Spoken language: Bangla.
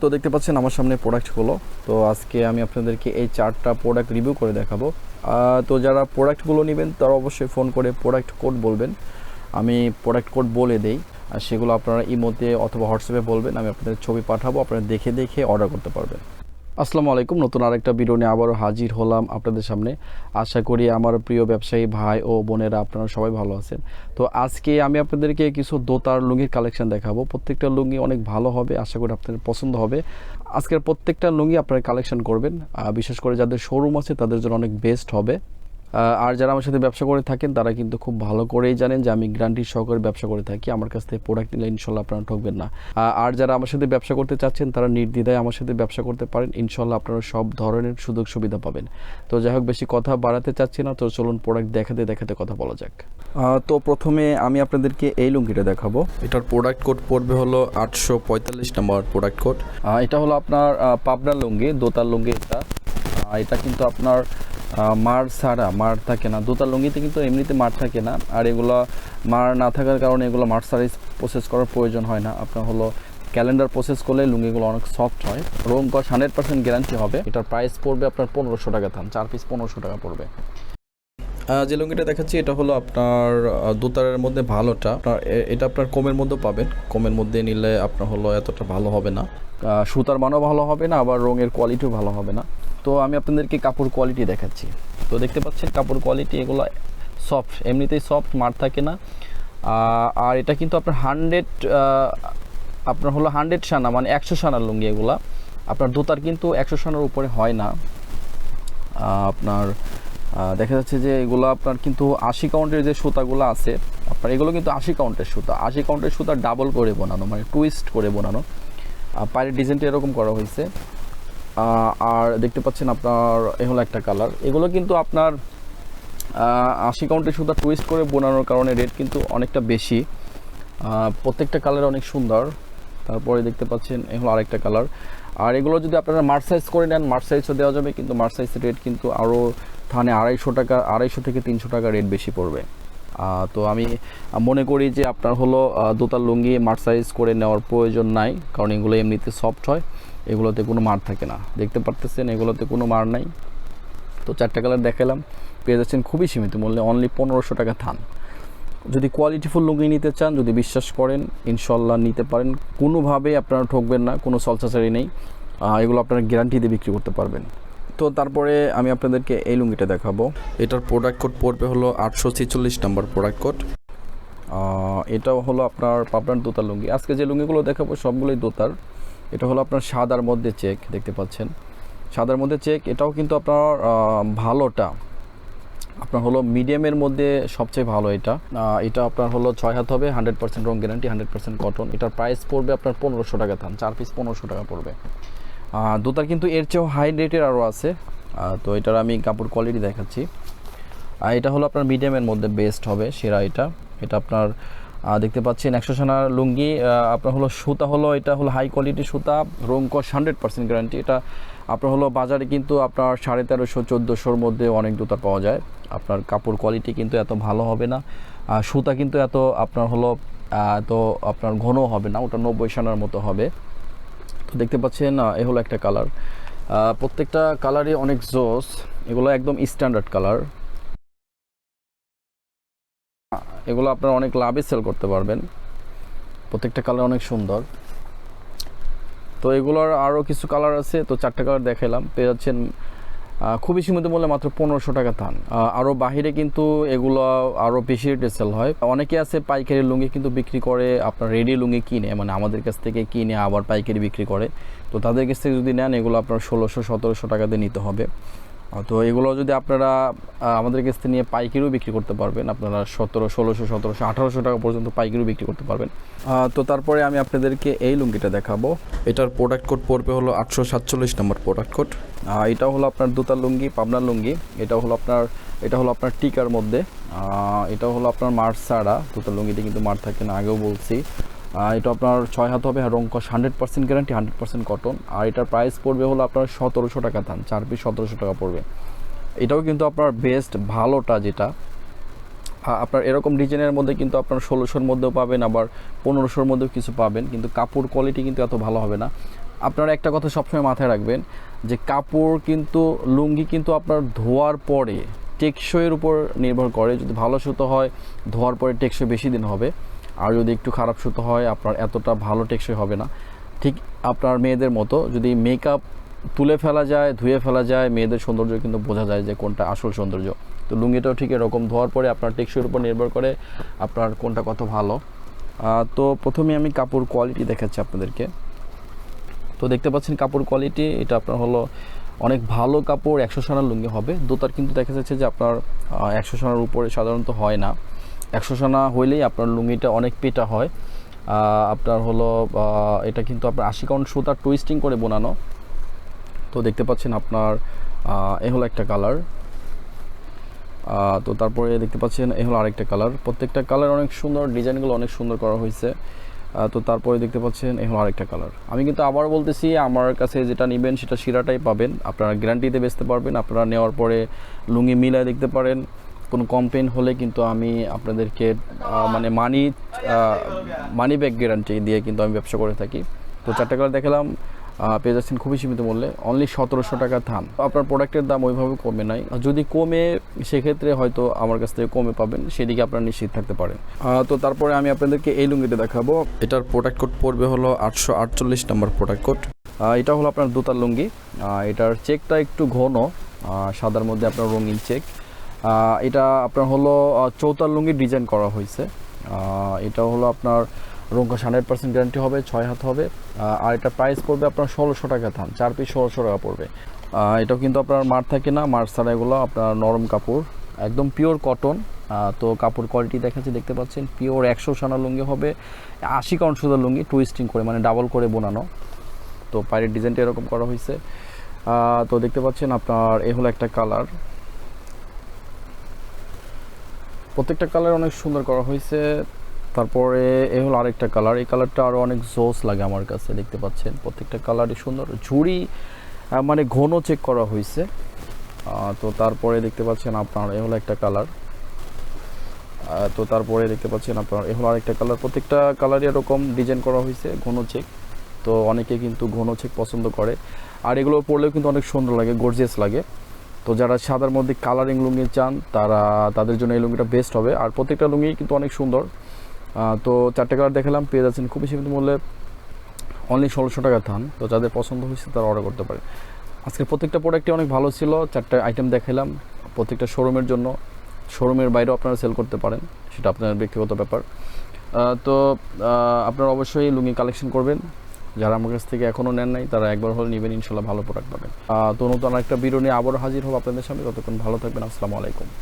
তো দেখতে পাচ্ছেন আমার সামনে প্রোডাক্টগুলো। তো আজকে আমি আপনাদেরকে এই 4টা প্রোডাক্ট রিভিউ করে দেখাবো। তো যারা প্রোডাক্টগুলো নেবেন তারা অবশ্যই ফোন করে প্রোডাক্ট কোড বলবেন, আমি প্রোডাক্ট কোড বলে দেই। আর সেগুলো আপনারা ইমোতে অথবা হোয়াটসঅ্যাপে বলবেন, আমি আপনাদের ছবি পাঠাবো, আপনারা দেখে দেখে অর্ডার করতে পারবেন। আসসালামু আলাইকুম, নতুন আরেকটা ভিডিও নিয়ে আবারও হাজির হলাম আপনাদের সামনে। আশা করি আমার প্রিয় ব্যবসায়ী ভাই ও বোনেরা আপনারা সবাই ভালো আছেন। তো আজকে আমি আপনাদেরকে কিছু দোতার লুঙ্গির কালেকশন দেখাবো। প্রত্যেকটা লুঙ্গি অনেক ভালো হবে, আশা করি আপনাদের পছন্দ হবে। আজকের প্রত্যেকটা লুঙ্গি আপনারা কালেকশন করবেন, বিশেষ করে যাদের শোরুম আছে তাদের জন্য অনেক বেস্ট হবে। আর যারা আমার সাথে ব্যবসা করে থাকেন তারা কিন্তু খুব ভালো করেই জানেন যে আমি গ্যারান্টি সহকারে ব্যবসা করে থাকি। আমার কাছ থেকে প্রোডাক্ট নিলে ইনশাল্লাহ আপনারা ঠকবেন না। আর যারা আমার সাথে ব্যবসা করতে চাচ্ছেন তারা নির্দ্বিধায় আমার সাথে ব্যবসা করতে পারেন, ইনশাল্লাহ আপনারা সব ধরনের সুযোগ সুবিধা পাবেন। তো যাই হোক, বেশি কথা বাড়াতে চাচ্ছি না, তো চলুন প্রোডাক্ট দেখাতে দেখাতে কথা বলা যাক। তো প্রথমে আমি আপনাদেরকে এই লুঙ্গিটা দেখাবো। এটার প্রোডাক্ট কোড পড়বে হলো 845 নম্বর প্রোডাক্ট কোড। এটা হলো আপনার পাবনার লুঙ্গি, দোতার লুঙ্গি। এটা কিন্তু আপনার মার ছাড়া, মার থাকে না। দোতার লুঙ্গিতে কিন্তু এমনিতে মার থাকে না, আর এগুলো মার না থাকার কারণে এগুলো মার সাইজ প্রসেস করার প্রয়োজন হয় না। আপনার হলো ক্যালেন্ডার প্রসেস করলে লুঙ্গিগুলো অনেক সফট হয়। রং কস 100% গ্যারান্টি হবে। এটার প্রাইস পড়বে আপনার 1500 টাকা থান, 4 পিস 1500 টাকা পড়বে। যে লুঙ্গিটা দেখাচ্ছি এটা হলো আপনার দোতারের মধ্যে ভালোটা। আপনার এটা আপনার কমের মধ্যেও পাবেন, কমের মধ্যে নিলে আপনার হলো এতটা ভালো হবে না, সুতার মানও ভালো হবে না, আবার রঙের কোয়ালিটিও ভালো হবে না। তো আমি আপনাদেরকে কাপড় কোয়ালিটি দেখাচ্ছি। তো দেখতে পাচ্ছেন কাপড় কোয়ালিটি, এগুলো সফট, এমনিতেই সফট, মার থাকে না। আর এটা কিন্তু আপনার 100 সানা, মানে 100 সানার লুঙ্গি এগুলা। আপনার দোতার কিন্তু 100 সানার উপরে হয় না। আপনার দেখা যাচ্ছে যে এগুলো আপনার কিন্তু 80 কাউন্টের যে সুতাগুলো আছে, আপনার এগুলো কিন্তু 80 কাউন্টের সুতা, 80 কাউন্টের সুতা ডাবল করে বোনানো, মানে টুইস্ট করে বোনানো। পায়ের ডিজাইনটা এরকম করা হয়েছে। আর দেখতে পাচ্ছেন আপনার এ হলো একটা কালার। এগুলো কিন্তু আপনার 80 কাউন্টের সুতা টুইস্ট করে বোনানোর কারণে রেট কিন্তু অনেকটা বেশি। প্রত্যেকটা কালার অনেক সুন্দর। তারপরে দেখতে পাচ্ছেন এ হলো আরেকটা কালার। আর এগুলো যদি আপনারা মার্চ সাইজ করে নেন, মার্চ সাইজও দেওয়া যাবে, কিন্তু মার্চ সাইজের রেট কিন্তু আরও থানে 250 থেকে 300 টাকা রেট বেশি পড়বে। তো আমি মনে করি যে আপনার হলো দোতার লুঙ্গি মার সাইজ করে নেওয়ার প্রয়োজন নাই, কারণ এগুলো এমনিতে সফট হয়, এগুলোতে কোনো মার থাকে না। দেখতে পারতেছেন এগুলোতে কোনো মার নাই। তো 4টা কালার দেখালাম, পেয়ে যাচ্ছেন খুবই সীমিত মূল্যে, অনলি 1500 টাকা থান। যদি কোয়ালিটিফুল লুঙ্গি নিতে চান, যদি বিশ্বাস করেন, ইনশাল্লাহ নিতে পারেন, কোনোভাবে আপনারা ঠকবেন না, কোনো সলসাচারি নেই। এগুলো আপনারা গ্যারান্টি দিয়ে বিক্রি করতে পারবেন। তো তারপরে আমি আপনাদেরকে এই লুঙ্গিটা দেখাবো। এটার প্রোডাক্ট কোড পড়বে হলো 846 নম্বর প্রোডাক্ট কোড। এটাও হলো আপনার পাবনার দোতার লুঙ্গি। আজকে যে লুঙ্গিগুলো দেখাবো সবগুলোই দোতার। এটা হলো আপনার সাদার মধ্যে চেক, দেখতে পাচ্ছেন সাদার মধ্যে চেক। এটাও কিন্তু আপনার ভালোটা আপনার হলো মিডিয়ামের মধ্যে সবচেয়ে ভালো। এটা আপনার হলো 6 হাত হবে, 100% রং গ্যারান্টি, 100% কটন। এটার প্রাইস পড়বে আপনার 1500 টাকা থান, 4 পিস 1500 টাকা পড়বে। দোতার কিন্তু এর চেয়েও হাই রেটের আরও আছে। তো এটার আমি কাপড় কোয়ালিটি দেখাচ্ছি। এটা হলো আপনার মিডিয়ামের মধ্যে বেস্ট হবে, সেরা এটা। এটা আপনার দেখতে পাচ্ছেন 100 সানার লুঙ্গি। আপনার হলো সুতা হলো, এটা হলো হাই কোয়ালিটির সুতা, রং কস 100% গ্যারান্টি। এটা আপনার হলো বাজারে কিন্তু আপনার 1350-1400-র মধ্যে অনেক দোতা পাওয়া যায়। আপনার কাপড় কোয়ালিটি কিন্তু এত ভালো হবে না, সুতা কিন্তু এত আপনার হলো তো আপনার ঘন হবে না, ওটা 90 সানার মতো হবে। তো দেখতে পাচ্ছেন এ হলো একটা কালার। প্রত্যেকটা কালারই অনেক জোস, এগুলো একদম স্ট্যান্ডার্ড কালার। এগুলো আপনারা অনেক লাভে সেল করতে পারবেন, প্রত্যেকটা কালার অনেক সুন্দর। তো এগুলোর আরও কিছু কালার আছে, তো 4টা কালার দেখালাম, পেয়ে যাচ্ছেন খুবই সীমিত মূল্যে মাত্র 1500 টাকা থান। আরও বাহিরে কিন্তু এগুলো আরও বেশি রেটে সেল হয়। অনেকে আছে পাইকারি লুঙ্গি কিন্তু বিক্রি করে, আপনার রেডি লুঙ্গি কিনে, মানে আমাদের কাছ থেকে কিনে আবার পাইকারি বিক্রি করে। তো তাদের কাছ থেকে যদি নেন, এগুলো আপনার 1600-1700 টাকা দিয়ে নিতে হবে। তো এগুলো যদি আপনারা আমাদের কাছ থেকে নিয়ে পাইকারিও বিক্রি করতে পারবেন, আপনারা 1600, 1800 টাকা পর্যন্ত পাইকারিও বিক্রি করতে পারবেন। তো তারপরে আমি আপনাদেরকে এই লুঙ্গিটা দেখাবো। এটার প্রোডাক্ট কোড পড়বে হলো 847 নম্বর প্রোডাক্ট কোড। এটা হলো আপনার দোতার লুঙ্গি, পাবনার লুঙ্গি। এটা হলো আপনার টিকার মধ্যে। এটা হলো আপনার মার ছাড়া, দোতার লুঙ্গিতে কিন্তু মার থাকে না, আগেও বলছি। এটা আপনার 6 হাত হবে, রং কস 100% গ্যারান্টি, 100% কটন। আর এটার প্রাইস পড়বে হলো আপনার 1700 টাকা থান, 4 পিস 1700 টাকা পড়বে। এটাও কিন্তু আপনার বেস্ট ভালোটা, যেটা আপনার এরকম ডিজাইনের মধ্যে কিন্তু আপনার 1600-র মধ্যেও পাবেন, আবার 1500-র মধ্যেও কিছু পাবেন, কিন্তু কাপড় কোয়ালিটি কিন্তু এত ভালো হবে না। আপনারা একটা কথা সবসময় মাথায় রাখবেন যে কাপড় কিন্তু লুঙ্গি কিন্তু আপনার ধোয়ার পরে টেকসইয়ের উপর নির্ভর করে। যদি ভালো সুতো হয় ধোয়ার পরে টেকসই বেশি দিন হবে, আর যদি একটু খারাপ সুতো হয় আপনার এতটা ভালো টেকসই হবে না। ঠিক আপনার মেয়েদের মতো যদি মেকআপ তুলে ফেলা যায়, ধুয়ে ফেলা যায়, মেয়েদের সৌন্দর্য কিন্তু বোঝা যায় যে কোনটা আসল সৌন্দর্য। তো লুঙ্গিটাও ঠিক এরকম, ধোয়ার পরে আপনার টেকসইয়ের উপর নির্ভর করে আপনার কোনটা কত ভালো। তো প্রথমে আমি কাপড় কোয়ালিটি দেখাচ্ছি আপনাদেরকে। তো দেখতে পাচ্ছেন কাপড় কোয়ালিটি, এটা আপনার হলো অনেক ভালো কাপড়, 100 সানার লুঙ্গি হবে। দোতার কিন্তু দেখা যাচ্ছে যে আপনার 100 সানার উপরে সাধারণত হয় না। 100 সানা হইলেই আপনার লুঙ্গিটা অনেক পেটা হয়। আপনার হলো এটা কিন্তু আপনার 80 কাউন্ট সুতার টুইস্টিং করে বোনানো। তো দেখতে পাচ্ছেন আপনার এ হলো একটা কালার। তো তারপরে দেখতে পাচ্ছেন এ হলো আরেকটা কালার। প্রত্যেকটা কালার অনেক সুন্দর, ডিজাইনগুলো অনেক সুন্দর করা হয়েছে। তো তারপরে দেখতে পাচ্ছেন এ হলো আরেকটা কালার। আমি কিন্তু আবার বলতেছি, আমার কাছে যেটা নেবেন সেটা শিরাটাই পাবেন, আপনারা গ্যারান্টিতে বেচতে পারবেন। আপনারা নেওয়ার পরে লুঙ্গি মিলায় দেখতে পারেন, কোনো কমপ্লেন হলে কিন্তু আমি আপনাদেরকে মানে মানি ব্যাক গ্যারান্টি দিয়ে কিন্তু আমি ব্যবসা করে থাকি। তো 4টা কালার দেখালাম, পেয়ে যাচ্ছেন খুবই সীমিত মূল্যে, অনলি 1700 টাকা থান। আপনার প্রোডাক্টের দাম ওইভাবে কমে নাই, যদি কমে সেক্ষেত্রে হয়তো আমার কাছ থেকে কমে পাবেন, সেদিকে আপনারা নিশ্চিত থাকতে পারেন। তো তারপরে আমি আপনাদেরকে এই লুঙ্গিটা দেখাবো। এটার প্রোডাক্ট কোড পড়বে হলো 848 নম্বর প্রোডাক্ট কোড। এটা হলো আপনার দোতার লুঙ্গি। এটার চেকটা একটু ঘন, সাদার মধ্যে আপনার রঙিন চেক। এটা আপনার হলো চৌতার লুঙ্গি ডিজাইন করা হয়েছে। এটা হলো আপনার রঙকা 100% গ্যারান্টি হবে, 6 হাত হবে। আর এটা প্রাইস পড়বে আপনার 1600 টাকা থান, 4 পিস 1600 টাকা পড়বে। এটাও কিন্তু আপনার মার থাকে না, মার ছাড়া এগুলো আপনার নরম কাপড়, একদম পিওর কটন। তো কাপড় কোয়ালিটি দেখাচ্ছি, দেখতে পাচ্ছেন পিওর 100 সানা লুঙ্গি হবে, 80 কাউন্ট সুতার লুঙ্গি টুইস্টিং করে মানে ডাবল করে বোনানো। তো পায়ের ডিজাইনটা এরকম করা হয়েছে। তো দেখতে পাচ্ছেন আপনার এ হলো একটা কালার। প্রত্যেকটা কালার অনেক সুন্দর করা হয়েছে। তারপরে এ হলো আরেকটা কালার, এই কালারটা আরও অনেক জোস লাগে আমার কাছে। দেখতে পাচ্ছেন প্রত্যেকটা কালারই সুন্দর, ঝুড়ি মানে ঘন চেক করা হয়েছে। তো তারপরে দেখতে পাচ্ছেন আপনার এ হলো একটা কালার। তো তারপরে দেখতে পাচ্ছেন আপনার এ হলো আরেকটা কালার। প্রত্যেকটা কালারই এরকম ডিজাইন করা হয়েছে ঘন চেক। তো অনেকে কিন্তু ঘন চেক পছন্দ করে, আর এগুলো পরলেও কিন্তু অনেক সুন্দর লাগে, গর্জিয়াস লাগে। তো যারা সাদার মধ্যে কালারিং লুঙ্গি চান তাদের জন্য এই লুঙ্গিটা বেস্ট হবে। আর প্রত্যেকটা লুঙ্গি কিন্তু অনেক সুন্দর। তো 4টা কালার দেখালাম, পেয়ে যাচ্ছেন খুবই সীমিত মূল্যে, অনলি 1600 টাকা থান। তো যাদের পছন্দ হয়েছে তারা অর্ডার করতে পারে। আজকে প্রত্যেকটা প্রোডাক্টই অনেক ভালো ছিল, 4টা আইটেম দেখালাম। প্রত্যেকটা শোরুমের জন্য, শোরুমের বাইরেও আপনারা সেল করতে পারেন, সেটা আপনার ব্যক্তিগত ব্যাপার। তো আপনারা অবশ্যই লুঙ্গি কালেকশন করবেন। যারা আমার কাছ থেকে এখনও নেন নাই তারা একবার হলে নেবেন, ইনশাল্লাহ ভালো প্রোডাক্ট পাবেন। তো নতুন একটা ভিডিও নিয়ে আবারও হাজির হব আপনাদের সামনে। ততক্ষণ ভালো থাকবেন, আসসালামু আলাইকুম।